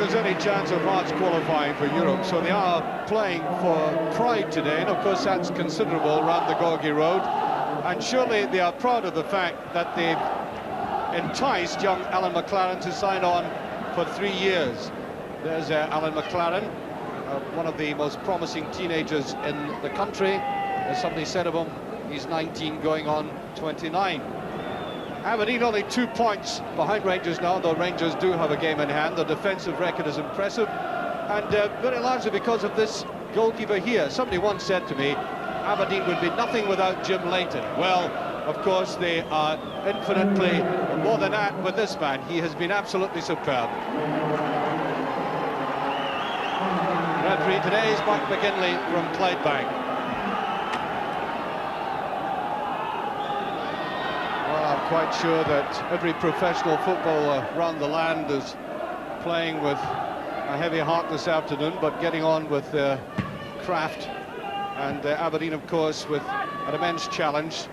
there's any chance of Hearts qualifying for Europe, so they are playing for pride today, and of course that's considerable around the Gorgie Road. And surely they are proud of the fact that they've enticed young Alan McLaren to sign on for 3 years. There's Alan McLaren, one of the most promising teenagers in the country. As somebody said of him, he's 19 going on 29. Aberdeen only 2 points behind Rangers now, though Rangers do have a game in hand. Their defensive record is impressive, and very largely because of this goalkeeper here. Somebody once said to me, Aberdeen would be nothing without Jim Leighton. Well, of course, they are infinitely more than that with this man. He has been absolutely superb. Referee today is Mark McGinley from Clydebank. Well, I'm quite sure that every professional footballer around the land is playing with a heavy heart this afternoon, but getting on with craft. And Aberdeen, of course, with an immense challenge,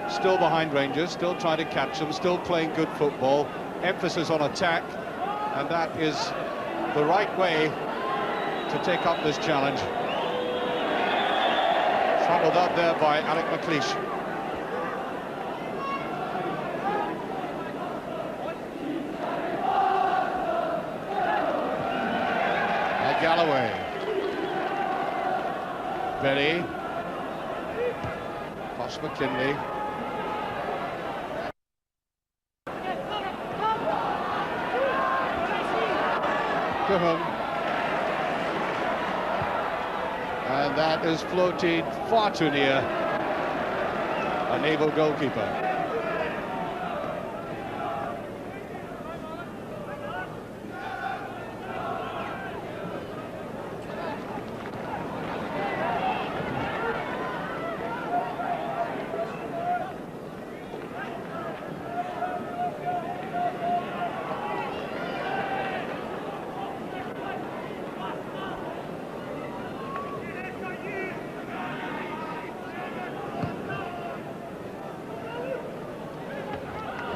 still behind Rangers, still trying to catch them, still playing good football, emphasis on attack, and that is the right way to take up this challenge. Fumbled up there by Alec McLeish. Galloway. Berry. Posh McKinley. Cahoon. And that is floated far too near a naval goalkeeper.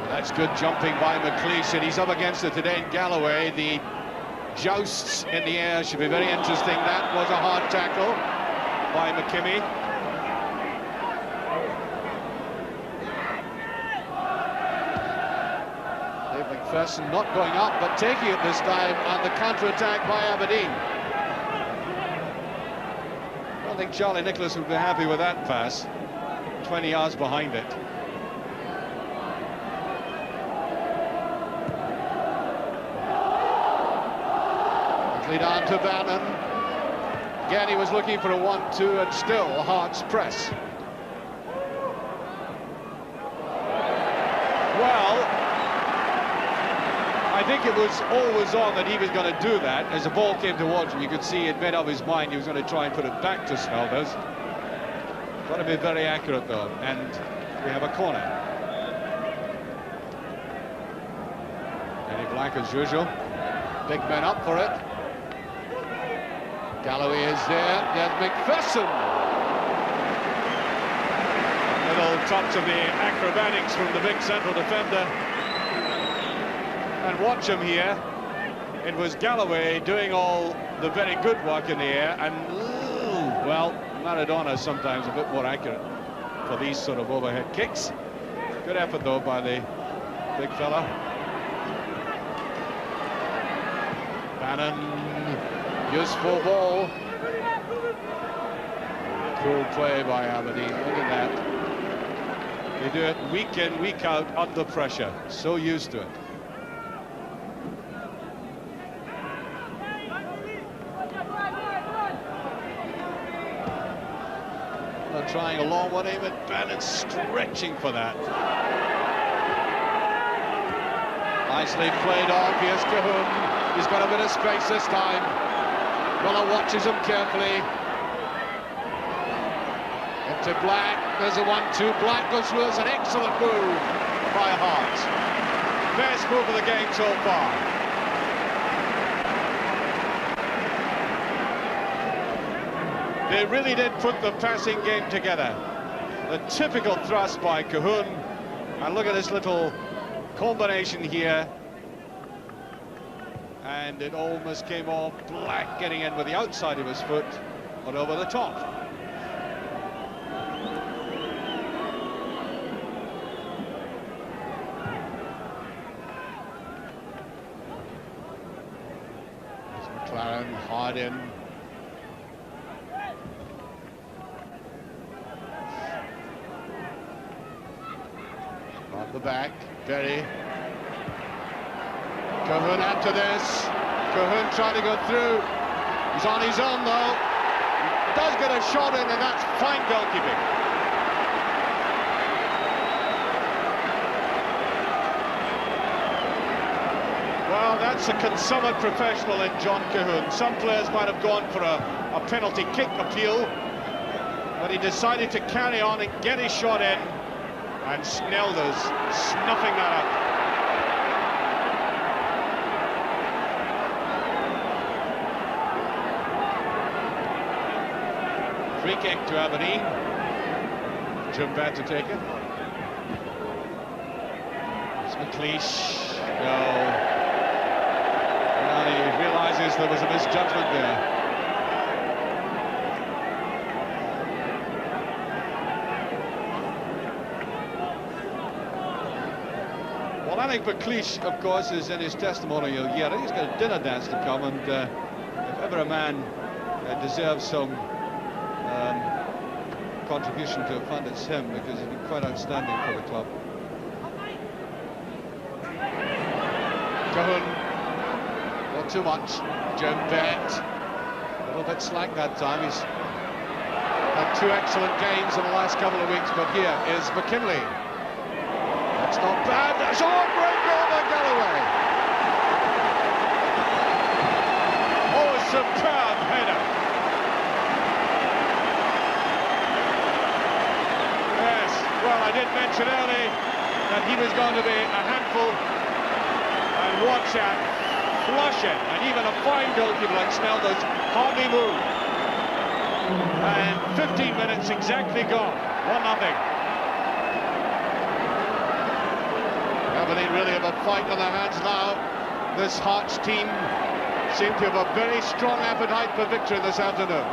That's good jumping by McLeish, and he's up against it today in Galloway. The jousts in the air should be very interesting. That was a hard tackle by McKimmie. Dave McPherson not going up, but taking it this time on the counter-attack by Aberdeen. I don't think Charlie Nicholas would be happy with that pass. 20 yards behind it. Down to Bannon. Again, he was looking for a 1-2, and still Hearts press. Well, I think it was always on that he was going to do that. As the ball came towards him, you could see he'd made up his mind he was going to try and put it back to Snelders. Got to be very accurate, though, and we have a corner. Danny Black, as usual. Big men up for it. Galloway is there, there's McPherson. Little touch of the acrobatics from the big central defender. And watch him here. It was Galloway doing all the very good work in the air, and well, Maradona sometimes a bit more accurate for these sort of overhead kicks. Good effort though by the big fella. Bannon. Useful ball. Cool play by Aberdeen. Look at that. They do it week in, week out under pressure. So used to it. They're trying a long one, but Bannon stretching for that. Nicely played off. Here's Cahoon. He's got a bit of space this time. Muller watches him carefully. Into Black. There's a 1-2. Black goes through. It's an excellent move by Hearts. Best move of the game so far. They really did put the passing game together. The typical thrust by Cahoon. And look at this little combination here. and it almost came off. Black getting in with the outside of his foot, but over the top. McLaren hard in. On the back, Berry. Cahun after this. Cahun trying to go through. He's on his own though. He does get a shot in, and that's fine goalkeeping. Well, that's a consummate professional in John Cahun. Some players might have gone for a penalty kick appeal, but he decided to carry on and get his shot in, and Snelda's snuffing that up. Free kick to Aberdeen. Jim Bad to take it. It's McLeish. No. And he realises there was a misjudgment there. Well, I think McLeish, of course, is in his testimonial here. He's got a dinner dance to come, and if ever a man deserves some contribution to a fund, it's him, because he's been quite outstanding for the club. Cahun, not too much. Jim Bett, a little bit slack that time. He's had 2 excellent games in the last couple of weeks, but here is McKinley. That's not bad. That's all great goal by Galloway. Oh, a superb header. Well, I did mention early that he was going to be a handful, and watch that, flush it, and even a fine goalkeeper like Snelda's hardly moved. And 15 minutes exactly gone, 1-0. Aberdeen really have a fight on their hands now. This Hearts team seem to have a very strong appetite for victory this afternoon.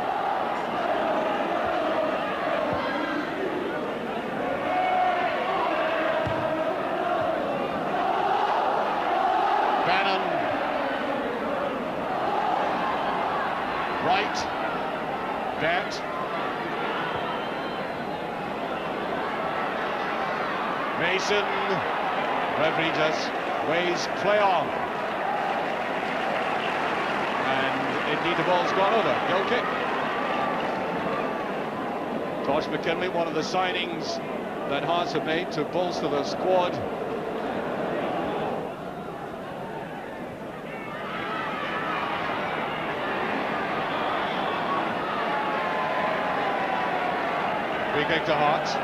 Right, Bett, Mason, referee just weighs play on, and indeed the ball's gone over. Goal kick. Tosh McKinley, one of the signings that Hearts have made to bolster their squad. Free kick to Hearts.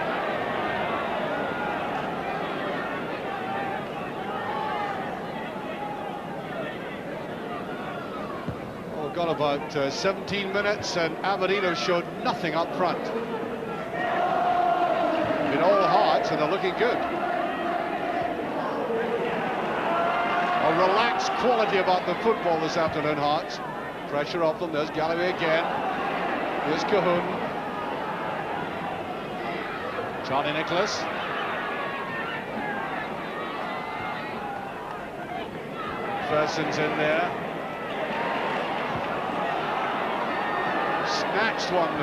Oh, got about 17 minutes, and Aberdeen have showed nothing up front. In all Hearts, and they're looking good. A relaxed quality about the football this afternoon, Hearts. Pressure off them. There's Galloway again. Here's Cahun. Charlie Nicholas. Ferguson's in there. Snatched one.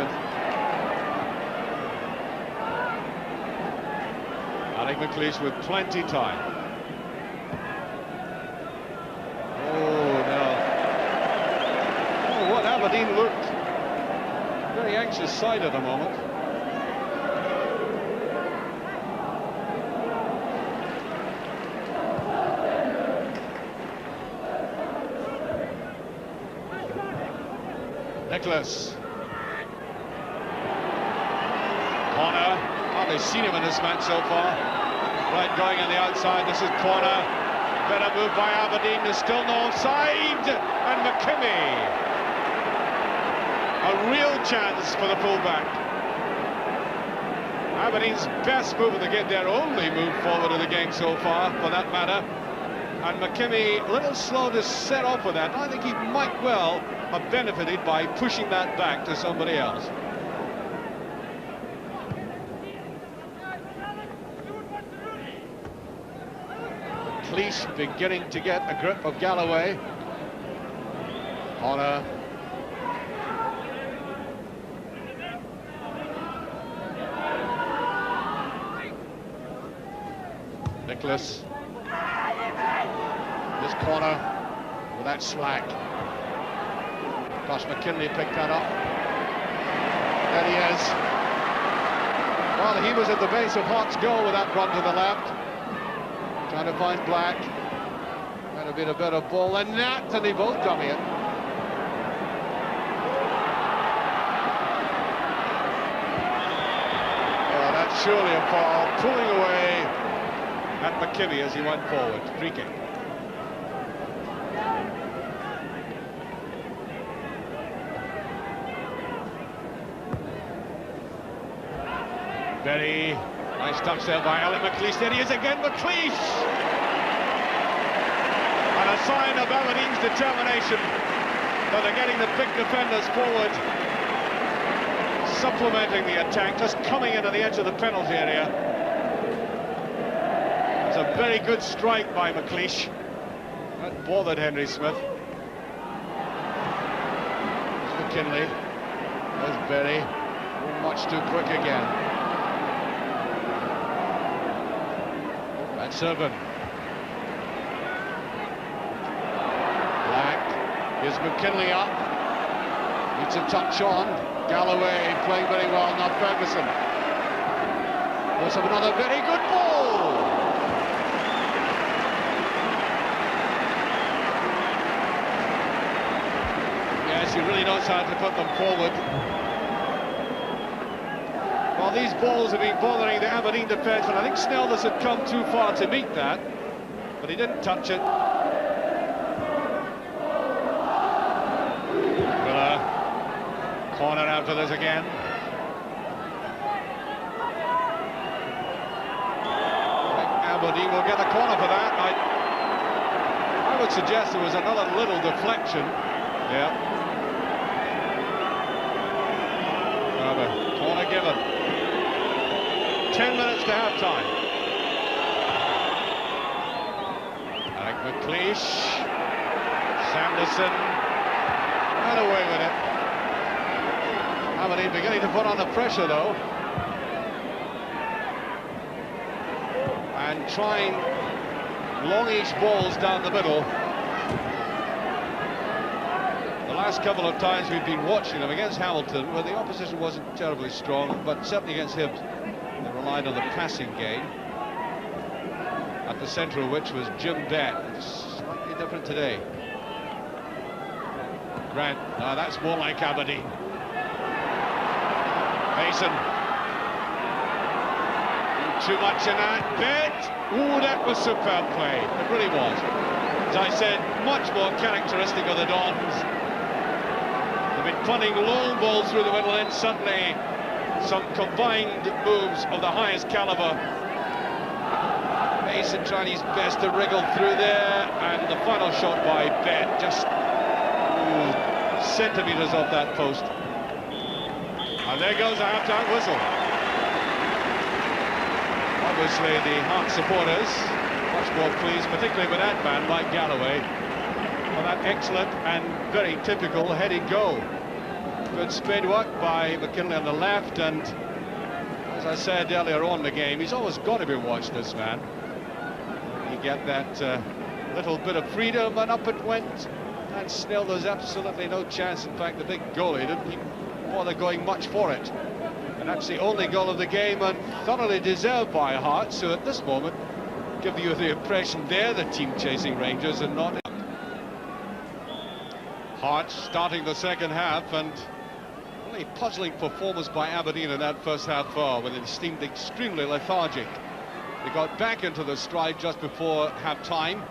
Alec McLeish with plenty time. Oh, no. Oh, what Aberdeen looked. Very anxious side at the moment. Nicholas. Corner. Hardly seen him in this match so far. Right, going on the outside. This is corner. Better move by Aberdeen. There's still no offside. And McKimmie. A real chance for the fullback. Aberdeen's best move of the game, their only move forward of the game so far, for that matter. And McKimmie a little slow to set off with that. I think he might well have benefited by pushing that back to somebody else. Cleese beginning to get a grip of Galloway. Honor. Nicholas. This corner with that slack. Gosh, McKinley picked that up. There he is. Well, he was at the base of Hart's goal with that run to the left. Trying to find Black. Might have been a better ball than that, and they both dummy it. Oh, that's surely a foul. Pulling away at McKimmie as he went forward. Free kick. Very nice touch there by Alan McLeish. There he is again, McLeish! And a sign of Aberdeen's determination that they're getting the big defenders forward, supplementing the attack, just coming into the edge of the penalty area. It's a very good strike by McLeish. That bothered Henry Smith. There's McKinley. There's Berry. Much too quick again. That's Serban. Black. Here's McKinley up. Needs a touch on. Galloway playing very well, not Ferguson. Also another very good ball. Yes, he really knows how to put them forward. Well, these balls have been bothering the Aberdeen defence, and I think Snellis had come too far to meet that, but he didn't touch it. Miller, corner after this again. I think Aberdeen will get a corner for that. I would suggest there was another little deflection. Yeah. Corner given. 10 minutes to half-time. Alec McLeish, Sanderson, and away with it. Aberdeen beginning to put on the pressure, though. And trying longish balls down the middle. The last couple of times we've been watching them against Hamilton, where the opposition wasn't terribly strong, but certainly against Hibs, they relied on the passing game, at the centre of which was Jim Bett. It's slightly different today. Grant, no, that's more like Aberdeen. Mason. Too much in that bit. Ooh, that was superb play. It really was. As I said, much more characteristic of the Dons. They've been punting long balls through the middle, and suddenly some combined moves of the highest caliber. Mason trying his best to wriggle through there, and the final shot by Bett, just centimetres off that post. And there goes the half-time whistle. Obviously the Heart supporters much more pleased, particularly with that man like Galloway, for that excellent and very typical heading goal. Good spade work by McKinley on the left, and as I said earlier on in the game, he's always got to be watched, this man. You get that little bit of freedom, and up it went. And still there's absolutely no chance. In fact, the big goalie didn't even bother going much for it. And that's the only goal of the game, and thoroughly deserved by Hearts, who at this moment give you the impression they're the team chasing Rangers and not Hearts starting the second half, and really puzzling performance by Aberdeen in that first half hour, when it seemed extremely lethargic. They got back into the stride just before half-time,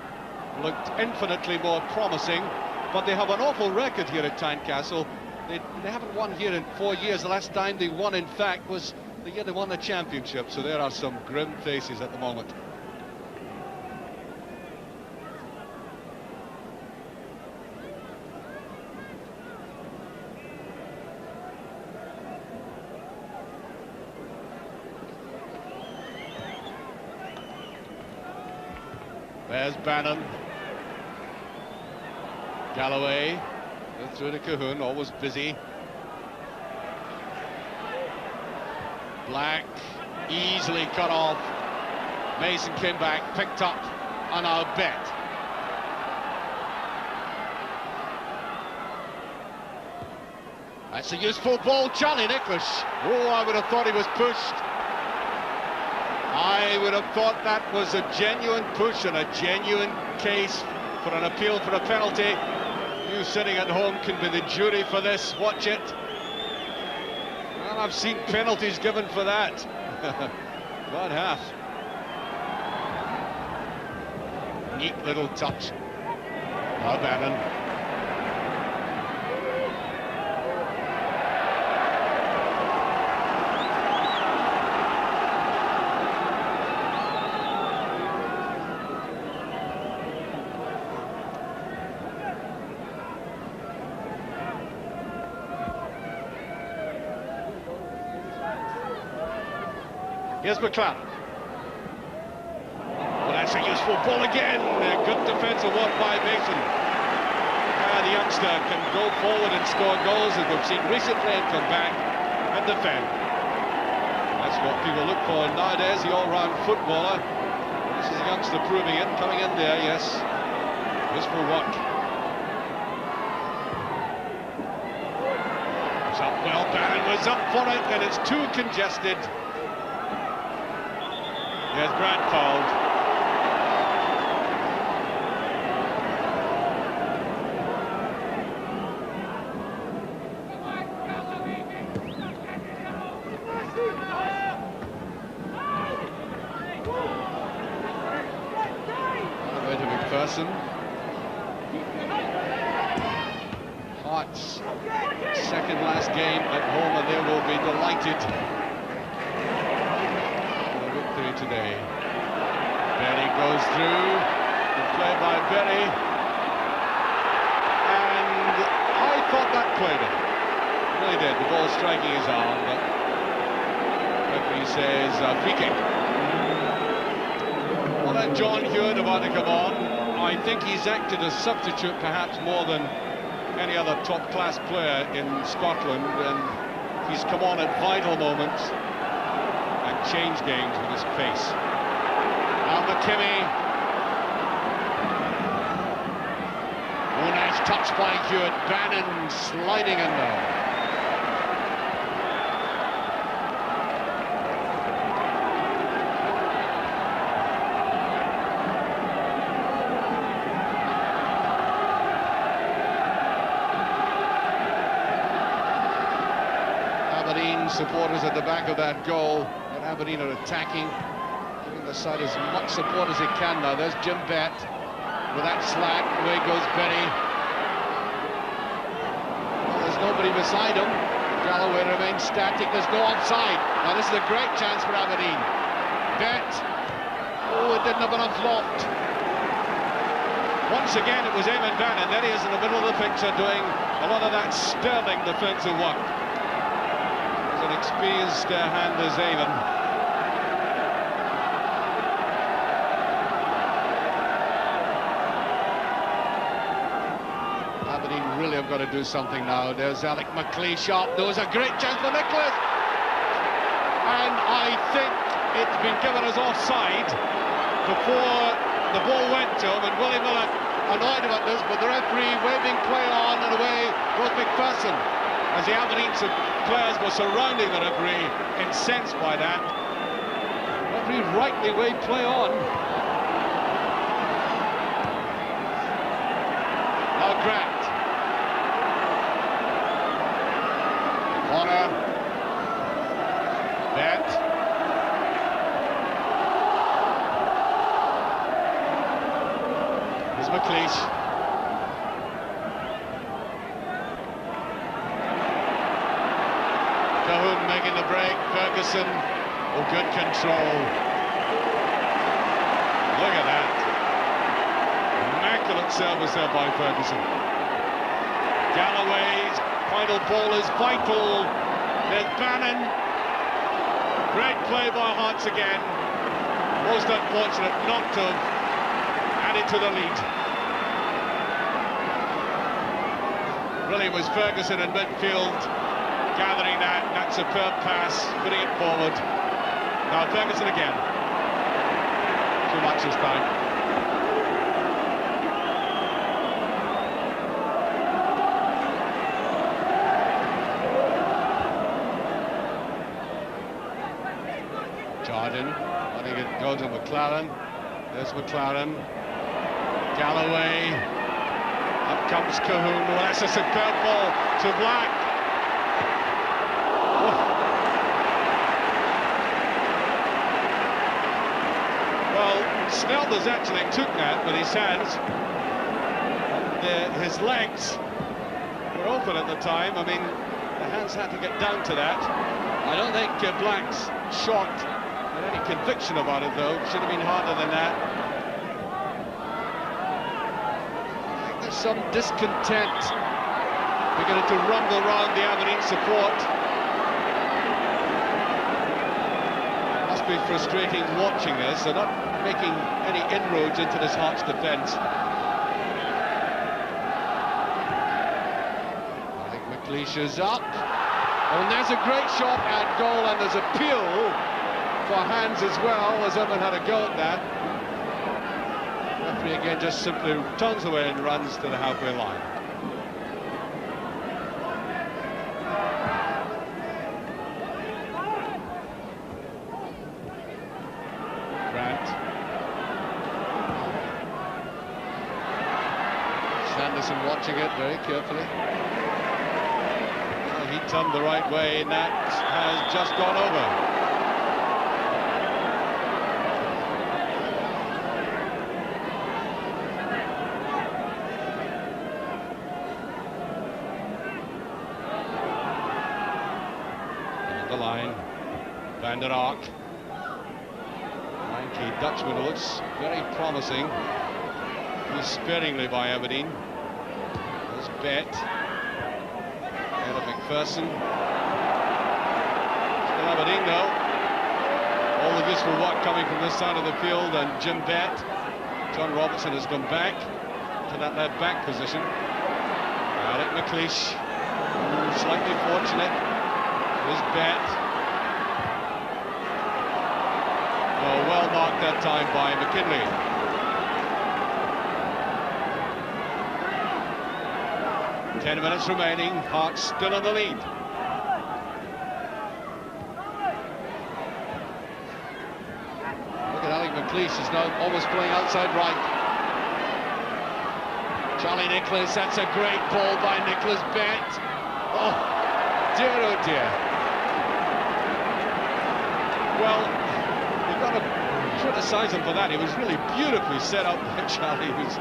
looked infinitely more promising, but they have an awful record here at Tynecastle. They haven't won here in 4 years. The last time they won, in fact, was the year they won the championship, so there are some grim faces at the moment. There's Bannon. Galloway. Through to Cahoon, always busy. Black, easily cut off. Mason came back, picked up, and now Bet. That's a useful ball, Charlie Nicholas. Oh, I would have thought he was pushed. I would have thought that was a genuine push and a genuine case for an appeal for a penalty. You sitting at home can be the jury for this. Watch it. Well, I've seen penalties given for that. About half. Neat little touch. Now Bannon. Here's McLaren. Well, that's a useful ball again. Good defensive work by Mason. The youngster can go forward and score goals, as we've seen recently, and come back and defend. That's what people look for nowadays, the all-round footballer. This is a youngster proving it, coming in there, yes. Useful work. It's up well, Bannon was up for it, and it's too congested. There's Grant fouled. Way to McPherson. Hearts second last game at home, and they will be delighted. Today. Berry goes through, good play by Berry, and I thought that played him. Really did, the ball striking his arm, but referee says free kick. Well, then John Hewitt about to come on. I think he's acted as substitute perhaps more than any other top-class player in Scotland, and he's come on at vital moments and change games with his pace. Now McKimmie. Oh, nice touch by Hewitt. Bannon sliding in there. Aberdeen supporters at the back of that goal. Aberdeen are attacking, giving the side as much support as they can now. There's Jim Bett with that slack. Away goes Benny. Well, there's nobody beside him. Galloway remains static. There's no offside. Now this is a great chance for Aberdeen. Bett. Oh, it didn't have enough loft. Once again, it was Eamon Bannon. There he is in the middle of the picture doing a lot of that sterling defensive work. An experienced hand as Eamon. Aberdeen really have got to do something now. There's Alec McLeish sharp. There was a great chance for Nicholas, and I think it's been given as offside before the ball went to him, and Willie Miller annoyed about this, but the referee waving play on, and away goes McPherson. As the Aberdeen players were surrounding the referee, incensed by that. The referee rightly waved play on. Now Grant. Corner. Bet. Here's McLeish. Cahoon making the break. Ferguson. Oh, good control. Look at that. Immaculate service there by Ferguson. Galloway's final ball is vital. There's Bannon. Great play by Hearts again. Most unfortunate not to have added to the lead. Really was Ferguson in midfield, gathering that superb pass, putting it forward. Now Ferguson again. Too much this time. Jordan, letting it go to McLaren. There's McLaren. Galloway. Up comes Cahoon. Well, that's a superb ball to Black. Oh. Well, Snelders actually took that with his hands. His legs were open at the time. I mean, the hands had to get down to that. I don't think Black's shot had any conviction about it, though. Should have been harder than that. I think there's some discontent beginning to rumble around the Aberdeen support. Must be frustrating watching this. They're not making any inroads into this Hearts defence. I think McLeish is up. Oh, and there's a great shot at goal, and there's appeal for hands as well, as Everton had a go at that. Referee again just simply turns away and runs to the halfway line. Grant. Sanderson watching it very carefully. Well, he turned the right way, and that has just gone over. Line, Van der Ark, lanky Dutchman, looks very promising. Used sparingly by Aberdeen. There's Bet, ahead of McPherson. Still Aberdeen though. All the useful work coming from this side of the field, and Jim Bet. John Robertson has gone back to that left back position. Alec McLeish, slightly fortunate. His Bet. Oh, well marked that time by McKinley. Ten minutes remaining. Hearts still in the lead. Look at Alec McLeish, is now almost playing outside right. Charlie Nicholas, that's a great ball by Nicholas Bet. Oh, dear, oh dear. Well, you've got to criticise him for that. He was really beautifully set up by Charlie. He was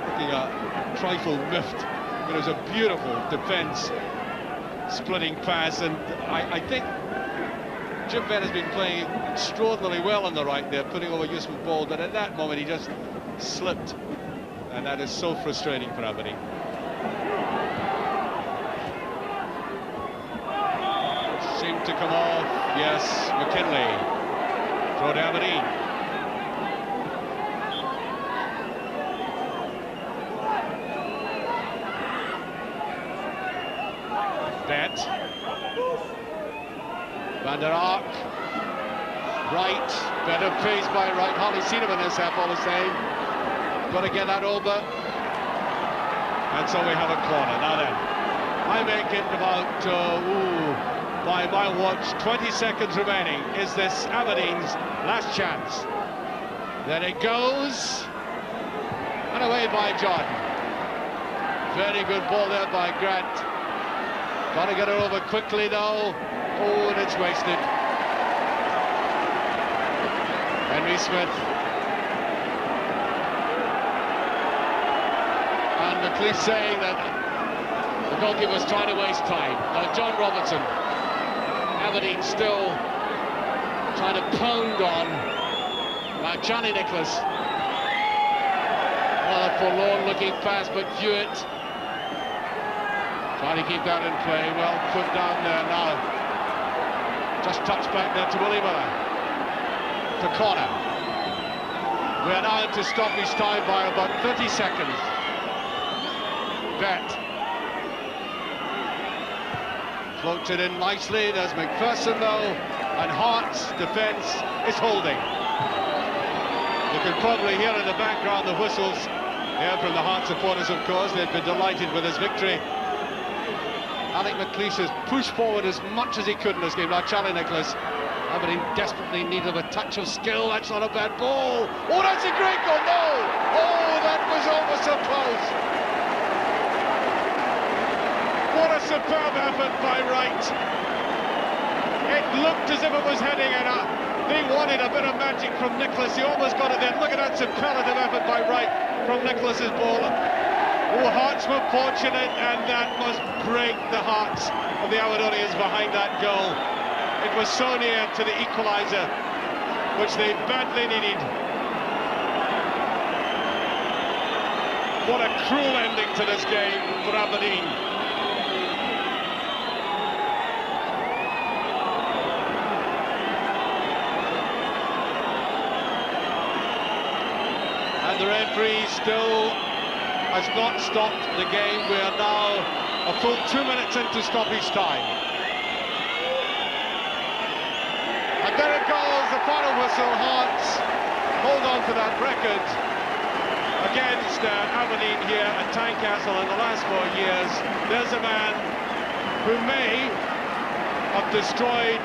looking a trifle miffed. It was a beautiful defence, splitting pass, and I think Jim Bett has been playing extraordinarily well on the right there, putting over a useful ball, but at that moment he just slipped, and that is so frustrating for Aberdeen. Seemed to come off. Yes, McKinley. Throw to Aberdeen. Bet. Van der Ark. Right. Better pace by right. Hardly seen him in this half, all the same. Got to get that over. And so we have a corner. Now then, I make it about by my watch, 20 seconds remaining. Is this Aberdeen's last chance? Then it goes, and away by Jordan. Very good ball there by Grant. Got to get it over quickly though. Oh, and it's wasted. Henry Smith. And McLeish saying that the goalkeeper was trying to waste time. Now John Robertson. Aberdeen still trying to pound on. Now Johnny Nicholas. Well, a forlorn-looking pass, but Hewitt trying to keep that in play. Well put down there now. Just touched back there to Willie Miller. To corner. We are now into stoppage time by about 30 seconds. Bet. Floats it in nicely. There's McPherson though, and Hart's defence is holding. You can probably hear in the background the whistles here from the Heart supporters, of course. They've been delighted with his victory. Alec McLeish has pushed forward as much as he could in this game. Now Charlie Nicholas, Aberdeen desperately needed a touch of skill. That's not a bad ball. Oh, that's a great goal. No! Oh, that was almost so close. What a superb effort by Wright. It looked as if it was heading in. They wanted a bit of magic from Nicholas. He almost got it there. Look at that superlative effort by Wright from Nicholas's ball. Oh, Hearts were fortunate, and that must break the hearts of the Aberdonians behind that goal. It was so near to the equaliser, which they badly needed. What a cruel ending to this game for Aberdeen. And the referee still has not stopped the game. We are now a full 2 minutes into stoppage time. And there it goes, the final whistle. Hearts hold on to that record against Aberdeen here at Tynecastle in the last 4 years. There's a man who may have destroyed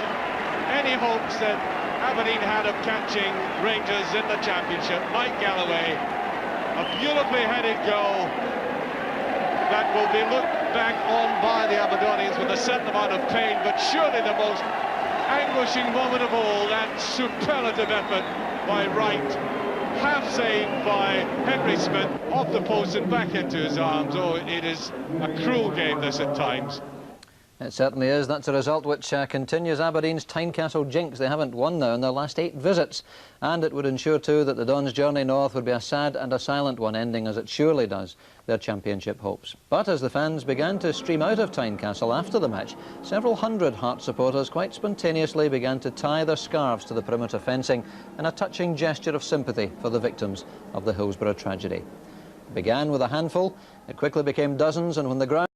any hopes that Aberdeen had of catching Rangers in the championship. Mike Galloway, a beautifully headed goal that will be looked back on by the Aberdonians with a certain amount of pain, but surely the most anguishing moment of all, that superlative effort by Wright, half saved by Henry Smith, off the post and back into his arms. Oh, it is a cruel game this at times. It certainly is. That's a result which continues Aberdeen's Tynecastle jinx. They haven't won now in their last 8 visits, and it would ensure too that the Dons' journey north would be a sad and a silent one, ending as it surely does their championship hopes. But as the fans began to stream out of Tynecastle after the match, several hundred Hearts supporters quite spontaneously began to tie their scarves to the perimeter fencing in a touching gesture of sympathy for the victims of the Hillsborough tragedy. It began with a handful, it quickly became dozens, and when the ground